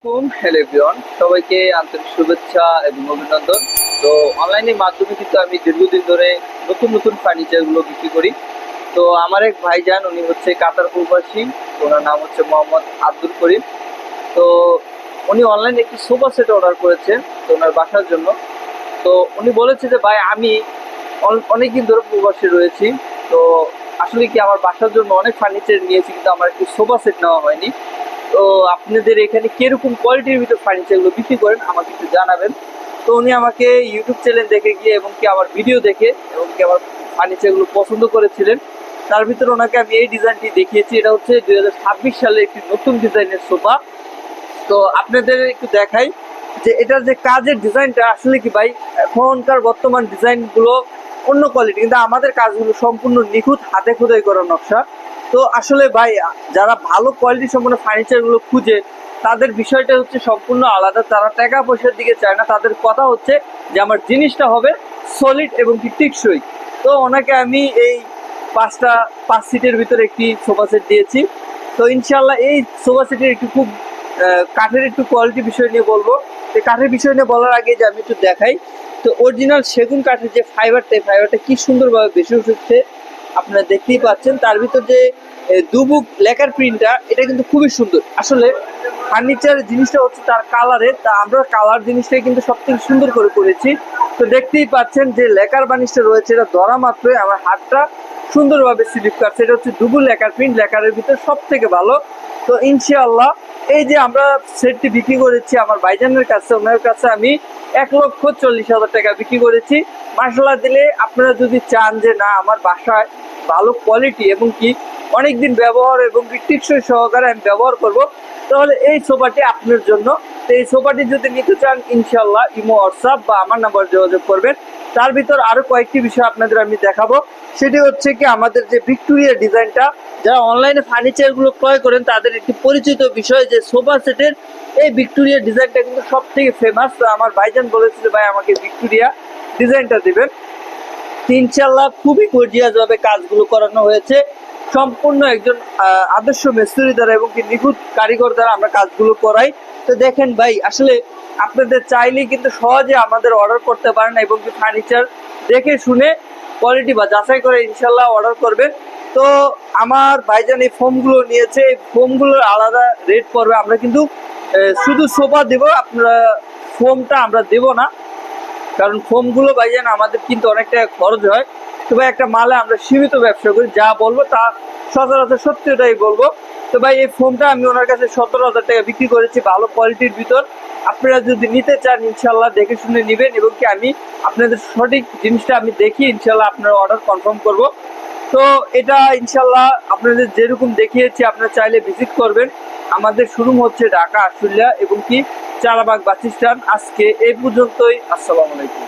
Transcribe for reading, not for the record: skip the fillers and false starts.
Hello everyone, সবাইকে আন্তরিক শুভেচ্ছা এবং অভিনন্দন। তো অনলাইনের মাধ্যমে কিন্তু আমি দীর্ঘদিন ধরে নতুন নতুন ফার্নিচারগুলো বিক্রি করি। তো আমার এক ভাইজান, উনি হচ্ছে কাতার প্রবাসী। ওনার নাম হচ্ছে মোহাম্মদ আব্দুল করিম। তো উনি অনলাইনে একটি সোফা সেট অর্ডার করেছেন তো ওনার বাসার জন্য। তো উনি বলেছে যে ভাই, আমি অনেকদিন ধরে প্রবাসে রয়েছি। তো আসলে কি আমার বাসার জন্য অনেক ফার্নিচার নিয়েছি, কিন্তু আমার একটি সোফা সেট নেওয়া হয়নি। তো আপনাদের এখানে কিরকম কোয়ালিটির ভিতর ফার্নিচারগুলো বিক্রি করেন আমাকে একটু জানাবেন। তো উনি আমাকে ইউটিউব চ্যানেল দেখে গিয়ে এবং কি আমার ভিডিও দেখে এবং কি আমার ফার্নিচারগুলো পছন্দ করেছিলেন। তার ভিতরে ওনাকে আমি এই ডিজাইনটি দেখিয়েছি। এটা হচ্ছে 2026 সালে একটি নতুন ডিজাইনের সোফা। তো আপনাদের একটু দেখাই যে এটার যে কাজের ডিজাইনটা আসলে কি ভাই, এখনকার বর্তমান ডিজাইনগুলো অন্য কোয়ালিটি, কিন্তু আমাদের কাজগুলো সম্পূর্ণ নিখুঁত হাতে খোদাই করা নকশা। তো আসলে ভাই, যারা ভালো কোয়ালিটি সম্পন্ন ফার্নিচারগুলো খুঁজে তাদের বিষয়টা হচ্ছে সম্পূর্ণ আলাদা। তারা টাকা পয়সার দিকে চায় না, তাদের কথা হচ্ছে যে আমার জিনিসটা হবে সলিড এবং কি টেকসই। তো ওনাকে আমি এই 5 সিটের ভিতরে একটি সোফা সেট দিয়েছি। তো ইনশাল্লাহ এই সোফা সেটের একটু খুব কাঠের একটু কোয়ালিটি বিষয় নিয়ে বলবো। তো কাঠের বিষয় নিয়ে বলার আগে যে আমি একটু দেখাই, তো অরিজিনাল সেগুন কাঠের যে ফাইবারটা কি সুন্দরভাবে বেশি উঠছে আপনারা দেখতেই পাচ্ছেন। তার ভিতর যে দুবুক লেখার প্রিন্টটা, এটা কিন্তু খুবই সুন্দর। আসলে ফার্নিচার জিনিসটা হচ্ছে তার কালারে, তা আমরা কালার জিনিসটাই কিন্তু সব থেকে সুন্দর করে করেছি। তো দেখতেই পাচ্ছেন যে লেখার বানিশটা রয়েছে, এটা ধরা মাত্রই আমার হাতটা সুন্দরভাবে স্লিপ কাটছে। এটা হচ্ছে দুবুক লেখার প্রিন্ট, লেখারের ভিতর সব থেকে ভালো। তো ইনশাআল্লাহ এই যে আমরা সেটটি বিক্রি করেছি আমার ভাইজানের কাছে, ওনার কাছে আমি 1,40,000 টাকা বিক্রি করেছি। মাসাল্লাহ দিলে আপনারা যদি চান যে না, আমার বাসায় ভালো কোয়ালিটি এবং কি অনেকদিন ব্যবহার এবং কি টেকসই সহকারে আমি ব্যবহার করব, তাহলে এই সোফাটি আপনার জন্য। তো এই সোফাটি যদি নিতে চান ইনশাল্লাহ ইমো, হোয়াটসঅ্যাপ বা আমার নাম্বার যোগাযোগ করবেন। তার ভিতর আরো কয়েকটি বিষয় আপনাদের আমি দেখাবো। সেটি হচ্ছে কি আমাদের যে ভিক্টোরিয়া ডিজাইনটা, যারা অনলাইনে ফার্নিচারগুলো ক্রয় করেন তাদের একটি পরিচিত বিষয় যে সোফা সেটের এই ভিক্টোরিয়া ডিজাইনটা কিন্তু সব থেকে ফেমাস। তো আমার ভাইজান বলেছিল ভাই আমাকে ভিক্টোরিয়া ডিজাইনটা দিবেন। ইনশাল্লাহ খুবই গর্জিয়াস ভাবে কাজগুলো করানো হয়েছে। সম্পূর্ণ একজন আদর্শ মিস্ত্রি দ্বারা এবং কি নিখুঁত কারিগর দ্বারা আমরা কাজগুলো করাই। তো দেখেন ভাই, আসলে আপনাদের চাইলেই কিন্তু সহজে আমাদের অর্ডার করতে পারেন এবং কি ফার্নিচার দেখে শুনে কোয়ালিটি বা যাচাই করে ইনশাল্লাহ অর্ডার করবেন। তো আমার ভাইজান এই ফোমগুলো নিয়েছে, এই ফোমগুলোর আলাদা রেট পড়বে। আমরা কিন্তু শুধু সোফা দেব, আপনারা ফোমটা আমরা দেব না, কারণ ফোমগুলো ভাইজান আমাদের কিন্তু অনেকটা খরচ হয়। তো ভাই একটা মালে আমরা সীমিত ব্যবসা করি, যা বলবো তা সচরাচর সত্যিটাই বলবো। তো ভাই এই ফোমটা আমি ওনার কাছে 17,000 টাকা বিক্রি করেছি, ভালো কোয়ালিটির ভিতর। আপনারা যদি নিতে চান ইনশাল্লাহ দেখে শুনে নেবেন এবং কি আমি আপনাদের সঠিক জিনিসটা আমি দেখি ইনশাল্লাহ আপনারা অর্ডার কনফার্ম করব। তো এটা ইনশাল্লাহ আপনাদের যেরকম দেখিয়েছি আপনারা চাইলে ভিজিট করবেন। আমাদের শোরুম হচ্ছে ঢাকা আশুলিয়া এবং কি চারাবাগ বাস স্ট্যান্ড। আজকে এই পর্যন্তই। আসসালামু আলাইকুম।